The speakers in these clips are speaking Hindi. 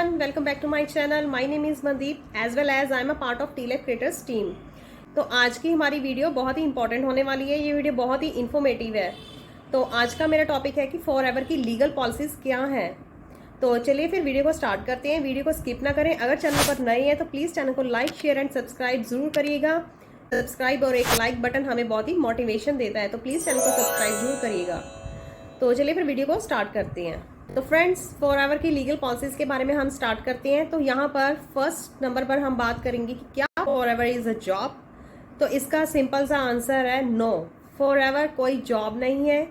everyone, welcome back to my channel. My name is Mandeep as well as I am a part of T-Life Creators team. तो आज की हमारी वीडियो बहुत ही इंपॉर्टेंट होने वाली है। ये वीडियो बहुत ही इन्फॉर्मेटिव है। तो आज का मेरा टॉपिक है कि फॉरएवर की लीगल पॉलिसीज क्या हैं। तो चलिए फिर वीडियो को स्टार्ट करते हैं। वीडियो को स्किप ना करें। अगर चैनल पर नए हैं तो प्लीज़ चैनल को लाइक शेयर एंड सब्सक्राइब जरूर करिएगा। सब्सक्राइब और एक लाइक बटन हमें बहुत ही मोटिवेशन देता है, तो प्लीज़ चैनल को सब्सक्राइब जरूर करिएगा। तो चलिए फिर वीडियो को स्टार्ट करते हैं। तो फ्रेंड्स, फॉरएवर की लीगल पॉलिसीज के बारे में हम स्टार्ट करते हैं। तो यहाँ पर फर्स्ट नंबर पर हम बात करेंगे कि क्या फॉरएवर इज अ जॉब। तो इसका सिंपल सा आंसर है नो, फॉरएवर कोई जॉब नहीं है।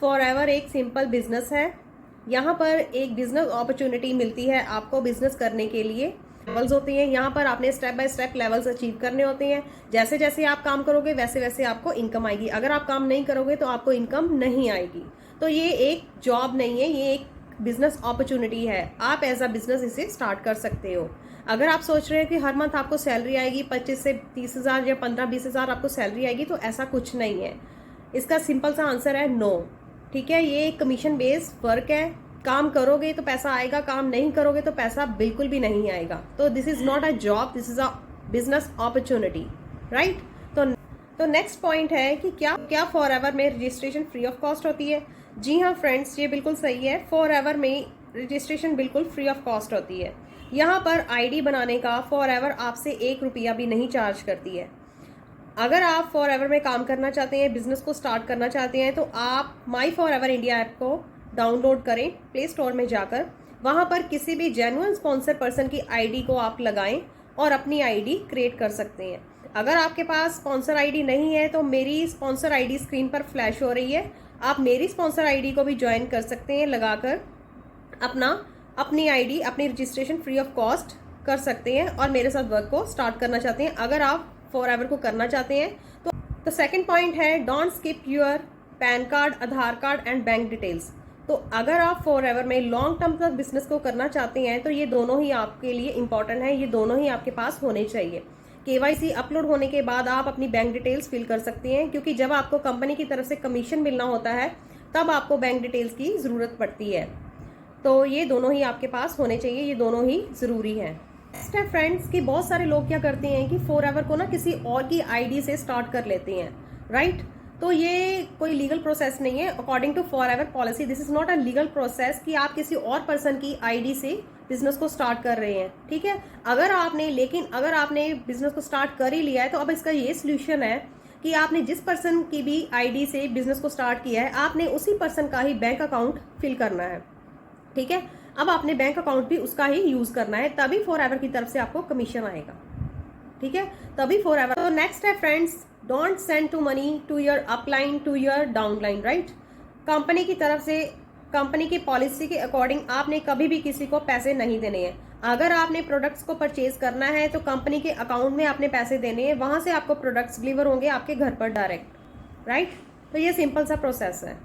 फॉरएवर एक सिंपल बिजनेस है। यहाँ पर एक बिजनेस अपॉर्चुनिटी मिलती है आपको बिजनेस करने के लिए। लेवल्स होती हैं, यहाँ पर आपने step by step levels achieve करने होते हैं। जैसे जैसे आप काम करोगे वैसे वैसे आपको इनकम आएगी। अगर आप काम नहीं करोगे तो आपको इनकम नहीं आएगी। तो ये एक जॉब नहीं है, ये एक बिजनेस अपॉर्चुनिटी है। आप एज अ बिजनेस इसे स्टार्ट कर सकते हो। अगर आप सोच रहे हैं कि हर मंथ आपको सैलरी आएगी 25 से 30 हज़ार या 15-20 हज़ार आपको सैलरी आएगी, तो ऐसा कुछ नहीं है। इसका सिंपल सा आंसर है नो। ठीक है, ये एक कमीशन बेस्ड वर्क है। काम करोगे तो पैसा आएगा, काम नहीं करोगे तो पैसा बिल्कुल भी नहीं आएगा। तो this is not a job, this is a business opportunity, right. तो नेक्स्ट पॉइंट है कि क्या फॉरएवर में रजिस्ट्रेशन फ्री ऑफ कॉस्ट होती है। जी हाँ फ्रेंड्स, ये बिल्कुल सही है। फॉरएवर में रजिस्ट्रेशन बिल्कुल फ्री ऑफ कॉस्ट होती है। यहाँ पर आईडी बनाने का फॉरएवर आपसे 1 रुपया भी नहीं चार्ज करती है। अगर आप फॉरएवर में काम करना चाहते हैं, बिजनेस को स्टार्ट करना चाहते हैं, तो आप माई फॉरएवर इंडिया ऐप को डाउनलोड करें प्ले स्टोर में जाकर। वहाँ पर किसी भी जेन्युइन स्पॉन्सर पर्सन की आईडी को आप लगाएं और अपनी आईडी क्रिएट कर सकते हैं। अगर आपके पास स्पॉन्सर आईडी नहीं है तो मेरी स्पॉन्सर आईडी स्क्रीन पर फ्लैश हो रही है। आप मेरी स्पॉन्सर आईडी को भी ज्वाइन कर सकते हैं, लगाकर अपनी आईडी अपनी रजिस्ट्रेशन फ्री ऑफ कॉस्ट कर सकते हैं और मेरे साथ वर्क को स्टार्ट करना चाहते हैं। अगर आप फॉरएवर को करना चाहते हैं तो सेकंड पॉइंट है don't skip your pan card, Aadhaar card and bank details. तो अगर आप फॉरएवर में लॉन्ग टर्म तक बिजनेस को करना चाहते हैं तो ये दोनों ही आपके लिए इंपॉर्टेंट है। ये दोनों ही आपके पास होने चाहिए। केवाईसी अपलोड होने के बाद आप अपनी बैंक डिटेल्स फिल कर सकते हैं, क्योंकि जब आपको कंपनी की तरफ से कमीशन मिलना होता है तब आपको बैंक डिटेल्स की ज़रूरत पड़ती है। तो ये दोनों ही आपके पास होने चाहिए, ये दोनों ही ज़रूरी है। नेक्स्ट है फ्रेंड्स कि बहुत सारे लोग क्या करते हैं कि फॉरएवर को ना किसी और की आईडी से स्टार्ट कर लेते हैं, राइट। तो ये कोई लीगल प्रोसेस नहीं है। According to Forever policy this is not a legal process कि आप किसी और पर्सन की आईडी से बिजनेस को स्टार्ट कर रहे हैं, ठीक है। अगर आपने बिजनेस को स्टार्ट कर ही लिया है तो अब इसका ये सोल्यूशन है कि आपने जिस पर्सन की भी आईडी से बिजनेस को स्टार्ट किया है, आपने उसी पर्सन का ही बैंक अकाउंट फिल करना है, ठीक है। अब आपने बैंक अकाउंट भी उसका ही यूज करना है, तभी फॉरएवर की तरफ से आपको कमीशन आएगा, ठीक है, तभी फॉरएवर। तो नेक्स्ट है friends, don't send to money to your upline to your downline, right. Company की तरफ से, कंपनी की पॉलिसी के अकॉर्डिंग आपने कभी भी किसी को पैसे नहीं देने हैं। अगर आपने प्रोडक्ट्स को परचेज करना है तो कंपनी के अकाउंट में आपने पैसे देने हैं, वहां से आपको प्रोडक्ट्स डिलीवर होंगे आपके घर पर डायरेक्ट, राइट। तो ये सिंपल सा प्रोसेस है।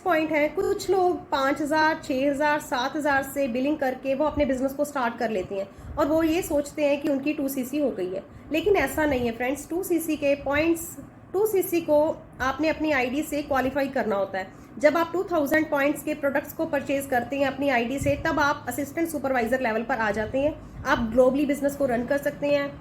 पॉइंट है, कुछ लोग 5,000, 6,000, 7,000 से बिलिंग करके वो अपने बिजनेस को स्टार्ट कर लेती हैं और वो ये सोचते हैं कि उनकी 2cc हो गई है, लेकिन ऐसा नहीं है फ्रेंड्स। 2cc के पॉइंट्स, 2cc को आपने अपनी आईडी से क्वालिफाई करना होता है। जब आप 2000 पॉइंट्स के प्रोडक्ट्स को परचेज करते हैं अपनी आईडी से, तब आप असिस्टेंट सुपरवाइजर लेवल पर आ जाते हैं। आप ग्लोबली बिजनेस को रन कर सकते हैं,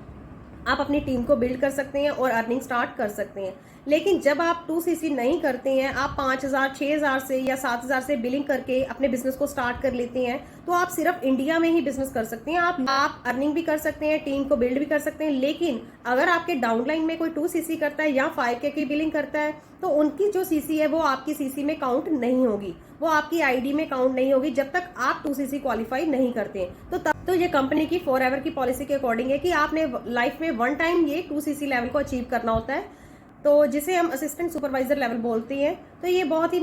आप अपनी टीम को बिल्ड कर सकते हैं और अर्निंग स्टार्ट कर सकते हैं। लेकिन जब आप 2cc नहीं करते हैं, आप 5,000, 6,000 से या 7,000 से बिलिंग करके अपने बिजनेस को स्टार्ट कर लेते हैं, तो आप सिर्फ इंडिया में ही बिजनेस कर सकते हैं। आप अर्निंग भी कर सकते हैं, टीम को बिल्ड भी कर सकते हैं। लेकिन अगर आपके डाउनलाइन में कोई 2cc करता है या 5K की बिलिंग करता है, तो उनकी जो cc है वो आपकी cc में काउंट नहीं होगी, वो आपकी आईडी में काउंट नहीं होगी जब तक आप 2cc क्वालिफाई नहीं करते हैं। तो ये कंपनी की फॉरएवर की पॉलिसी के अकॉर्डिंग है कि आपने लाइफ में वन टाइम ये 2cc लेवल को अचीव करना होता है, तो जिसे हम असिस्टेंट सुपरवाइजर लेवल बोलते हैं। तो ये बहुत ही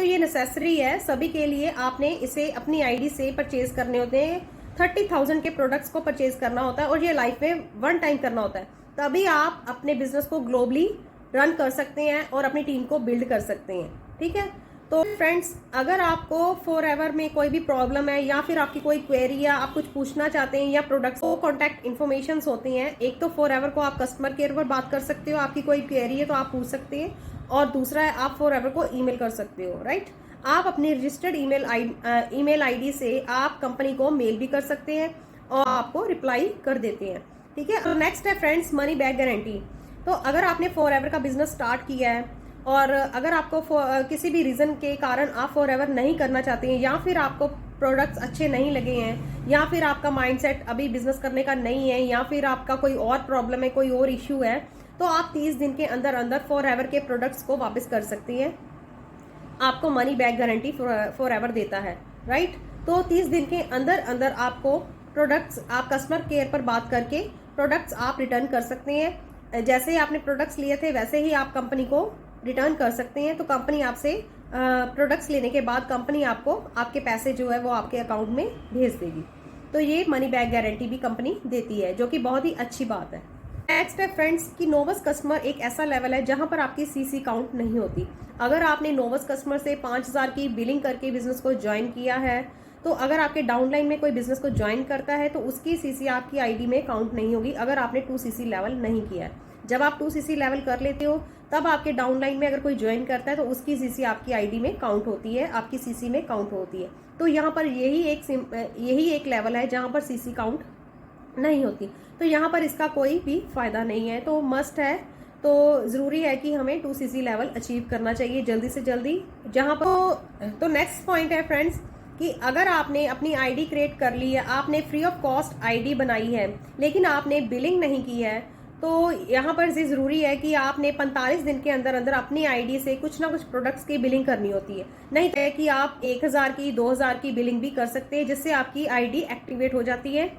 ये नेसेसरी है सभी के लिए। आपने इसे अपनी आईडी से परचेज करने होते हैं। 30,000 के प्रोडक्ट्स को परचेज करना होता है और ये लाइफ में वन टाइम करना होता है, तभी आप अपने बिजनेस को ग्लोबली रन कर सकते हैं और अपनी टीम को बिल्ड कर सकते हैं, ठीक है। तो फ्रेंड्स, अगर आपको फॉरएवर में कोई भी प्रॉब्लम है या फिर आपकी कोई क्वेरी या आप कुछ पूछना चाहते हैं या प्रोडक्ट्स को कॉन्टैक्ट इन्फॉर्मेशन होती हैं, एक तो फॉरएवर को आप कस्टमर केयर पर बात कर सकते हो, आपकी कोई क्वेरी है तो आप पूछ सकते हैं, और दूसरा है आप फॉरएवर को ईमेल कर सकते हो, राइट। आप अपनी रजिस्टर्ड ईमेल आईडी से आप कंपनी को मेल भी कर सकते हैं और आपको रिप्लाई कर देते हैं। ठीक है। नेक्स्ट है फ्रेंड्स मनी बैक गारंटी। तो अगर आपने फॉरएवर का बिजनेस स्टार्ट किया है और अगर आपको किसी भी रीजन के कारण आप फॉरएवर नहीं करना चाहते हैं, या फिर आपको प्रोडक्ट्स अच्छे नहीं लगे हैं, या फिर आपका माइंडसेट अभी बिजनेस करने का नहीं है, या फिर आपका कोई और प्रॉब्लम है, कोई और इश्यू है, तो आप 30 दिन के अंदर अंदर फॉरएवर के प्रोडक्ट्स को वापस कर सकती हैं। आपको मनी बैक गारंटी फॉरएवर देता है, राइट। तो 30 दिन के अंदर अंदर आपको प्रोडक्ट्स, आप कस्टमर केयर पर बात करके प्रोडक्ट्स आप रिटर्न कर सकते हैं। जैसे ही आपने प्रोडक्ट्स लिए थे वैसे ही आप कंपनी को रिटर्न कर सकते हैं। तो कंपनी आपसे प्रोडक्ट्स लेने के बाद कंपनी आपको आपके पैसे जो है वो आपके अकाउंट में भेज देगी। तो ये मनी बैक गारंटी भी कंपनी देती है, जो कि बहुत ही अच्छी बात है। नेक्स्ट है फ्रेंड्स कि नोवस कस्टमर एक ऐसा लेवल है जहां पर आपकी सीसी काउंट नहीं होती। अगर आपने नोवस कस्टमर से 5000 की बिलिंग करके बिजनेस को ज्वाइन किया है, तो अगर आपके डाउनलाइन में कोई बिजनेस को ज्वाइन करता है तो उसकी सीसी आपकी आईडी में काउंट नहीं होगी, अगर आपने 2cc लेवल नहीं किया है। जब आप 2cc लेवल कर लेते हो तब आपके डाउनलाइन में अगर कोई ज्वाइन करता है तो उसकी सीसी आपकी आईडी में काउंट होती है, आपकी सीसी में काउंट होती है। तो यहाँ पर यही एक लेवल है जहाँ पर सीसी काउंट नहीं होती। तो यहाँ पर इसका कोई भी फायदा नहीं है। तो मस्ट है, तो ज़रूरी है कि हमें 2cc लेवल अचीव करना चाहिए जल्दी से जल्दी। जहाँ पर तो नेक्स्ट पॉइंट है फ्रेंड्स कि अगर आपने अपनी आईडी क्रिएट कर ली है, आपने फ्री ऑफ कॉस्ट आईडी बनाई है, लेकिन आपने बिलिंग नहीं की है, तो यहाँ पर ये ज़रूरी है कि आपने 45 दिन के अंदर अंदर अपनी आईडी से कुछ ना कुछ प्रोडक्ट्स की बिलिंग करनी होती है। नहीं तो कि आप 1000 की 2000 की बिलिंग भी कर सकते हैं, जिससे आपकी आईडी एक्टिवेट हो जाती है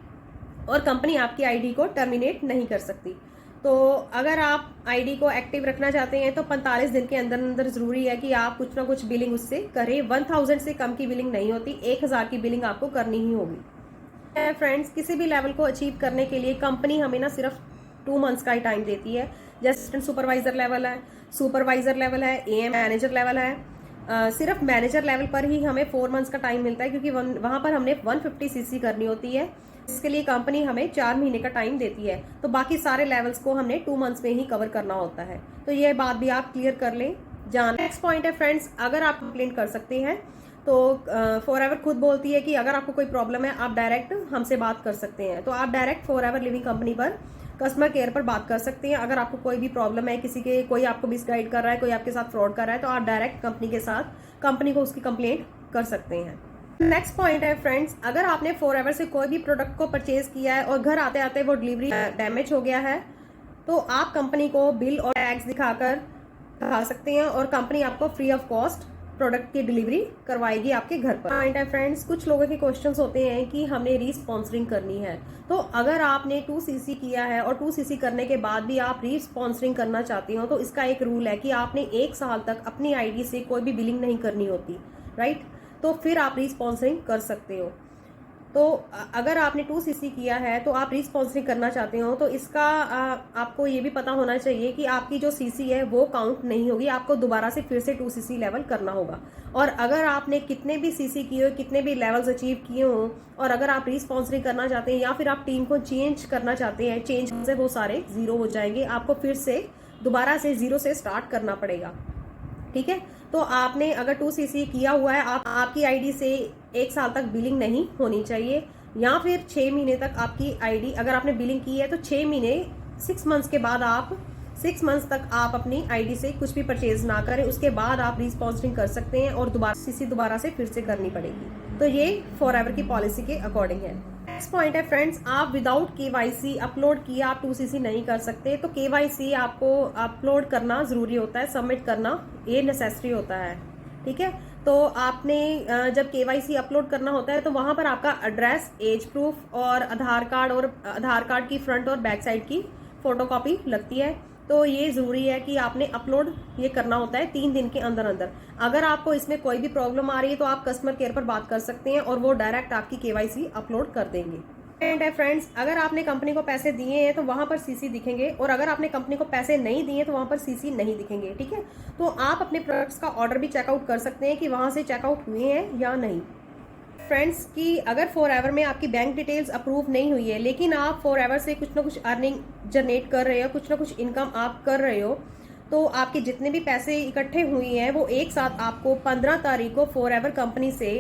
और कंपनी आपकी आईडी को टर्मिनेट नहीं कर सकती। तो अगर आप आईडी को एक्टिव रखना चाहते हैं तो 45 दिन के अंदर अंदर ज़रूरी है कि आप कुछ ना कुछ बिलिंग उससे करें। 1000 से कम की बिलिंग नहीं होती, 1000 की बिलिंग आपको करनी ही होगी। फ्रेंड्स, किसी भी लेवल को अचीव करने के लिए कंपनी हमें ना सिर्फ 2 मंथ्स का ही टाइम देती है। जैसे असिस्टेंट सुपरवाइजर लेवल है, सुपरवाइजर लेवल है, एएम मैनेजर लेवल है। सिर्फ मैनेजर लेवल पर ही हमें 4 मंथ्स का टाइम मिलता है, क्योंकि वहाँ पर हमने 150cc करनी होती है। इसके लिए कंपनी हमें 4 महीने का टाइम देती है। तो बाकी सारे लेवल्स को हमने 2 मंथ्स में ही कवर करना होता है। तो ये बात भी आप क्लियर कर लें। नेक्स्ट पॉइंट है फ्रेंड्स, अगर आप कंप्लेंट कर सकते हैं तो फॉरएवर खुद बोलती है कि अगर आपको कोई प्रॉब्लम है आप डायरेक्ट हमसे बात कर सकते हैं। तो आप डायरेक्ट फॉरएवर लिविंग कंपनी पर कस्टमर केयर पर बात कर सकते हैं। अगर आपको कोई भी प्रॉब्लम है, कोई आपको मिसगाइड कर रहा है, कोई आपके साथ फ्रॉड कर रहा है, तो आप डायरेक्ट कंपनी को उसकी कंप्लेंट कर सकते हैं। नेक्स्ट पॉइंट है फ्रेंड्स, अगर आपने फॉरएवर से कोई भी प्रोडक्ट को परचेज किया है और घर आते आते वो डिलीवरी डैमेज हो गया है, तो आप कंपनी को बिल और टैक्स दिखा सकते हैं और कंपनी आपको फ्री ऑफ कॉस्ट प्रोडक्ट की डिलीवरी करवाएगी आपके घर पर। पॉइंट है फ्रेंड्स, कुछ लोगों के क्वेश्चंस होते हैं कि हमने रीस्पॉन्सरिंग करनी है। तो अगर आपने 2cc किया है और 2cc करने के बाद भी आप रीस्पॉन्सरिंग करना चाहते हो, तो इसका एक रूल है कि आपने 1 साल तक अपनी आईडी से कोई भी बिलिंग नहीं करनी होती, राइट। तो फिर आप रीस्पॉन्सरिंग कर सकते हो। तो अगर आपने 2cc किया है तो आप रीस्पॉन्सरिंग करना चाहते हो, तो इसका आपको ये भी पता होना चाहिए कि आपकी जो सीसी है वो काउंट नहीं होगी, आपको दोबारा से फिर से 2cc लेवल करना होगा। और अगर आपने कितने भी सीसी किए हो, कितने भी लेवल्स अचीव किए हो, और अगर आप रीस्पॉन्सरिंग करना चाहते हैं या फिर आप टीम को चेंज करना चाहते हैं, चेंज से वो सारे 0 हो जाएंगे। आपको फिर से दोबारा से 0 से स्टार्ट करना पड़ेगा, ठीक है। तो आपने अगर 2cc किया हुआ है, आपकी आईडी से 1 साल तक बिलिंग नहीं होनी चाहिए, या फिर 6 महीने तक आपकी आईडी, अगर आपने बिलिंग की है तो 6 महीने 6 मंथ्स के बाद 6 मंथ्स तक आप अपनी आईडी से कुछ भी परचेज ना करें, उसके बाद आप रीस्पॉन्सरिंग कर सकते हैं और दोबारा से फिर से करनी पड़ेगी। तो ये फॉरएवर की पॉलिसी के अकॉर्डिंग है। नेक्स्ट पॉइंट है फ्रेंड्स, आप विदाउट KYC अपलोड किए आप 2cc नहीं कर सकते। तो KYC आपको अपलोड करना जरूरी होता है, सबमिट करना ये नेसेसरी होता है, ठीक है। तो आपने जब KYC अपलोड करना होता है तो वहां पर आपका एड्रेस, एज प्रूफ और आधार कार्ड की फ्रंट और बैक साइड की फोटोकॉपी लगती है। तो ये ज़रूरी है कि आपने अपलोड ये करना होता है 3 दिन के अंदर अंदर। अगर आपको इसमें कोई भी प्रॉब्लम आ रही है तो आप कस्टमर केयर पर बात कर सकते हैं और वो डायरेक्ट आपकी KYC अपलोड कर देंगे। एंड फ्रेंड्स, अगर आपने कंपनी को पैसे दिए हैं तो वहां पर CC दिखेंगे, और अगर आपने कंपनी को पैसे नहीं दिए तो वहां पर CC नहीं दिखेंगे, ठीक है। तो आप अपने प्रोडक्ट्स का ऑर्डर भी चेकआउट कर सकते हैं कि वहां से चेकआउट हुए हैं या नहीं। फ्रेंड्स, कि अगर फॉरएवर में आपकी बैंक डिटेल्स अप्रूव नहीं हुई है, लेकिन आप फॉरएवर से कुछ ना कुछ अर्निंग जनरेट कर रहे हो, कुछ ना कुछ इनकम आप कर रहे हो, तो आपके जितने भी पैसे इकट्ठे हुए हैं वो एक साथ आपको 15 तारीख को फॉरएवर कंपनी से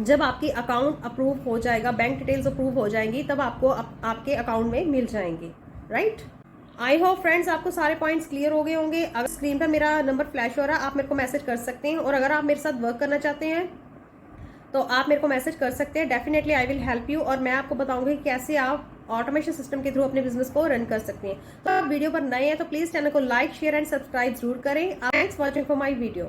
जब आपकी अकाउंट अप्रूव हो जाएगा, बैंक डिटेल्स अप्रूव हो जाएंगी, तब आपको आपके अकाउंट में मिल जाएंगे, राइट। आई होप फ्रेंड्स आपको सारे पॉइंट्स क्लियर हो गए होंगे। अगर स्क्रीन पर मेरा नंबर फ्लैश हो रहा है, आप मेरे को मैसेज कर सकते हैं, और अगर आप मेरे साथ वर्क करना चाहते हैं तो आप मेरे को मैसेज कर सकते हैं। Definitely I will help you, और मैं आपको बताऊंगी कैसे आप ऑटोमेशन सिस्टम के थ्रू अपने बिजनेस को रन कर सकते हैं। तो आप वीडियो पर नए हैं तो प्लीज चैनल को लाइक, शेयर एंड सब्सक्राइब जरूर करें। Thanks watching for my video.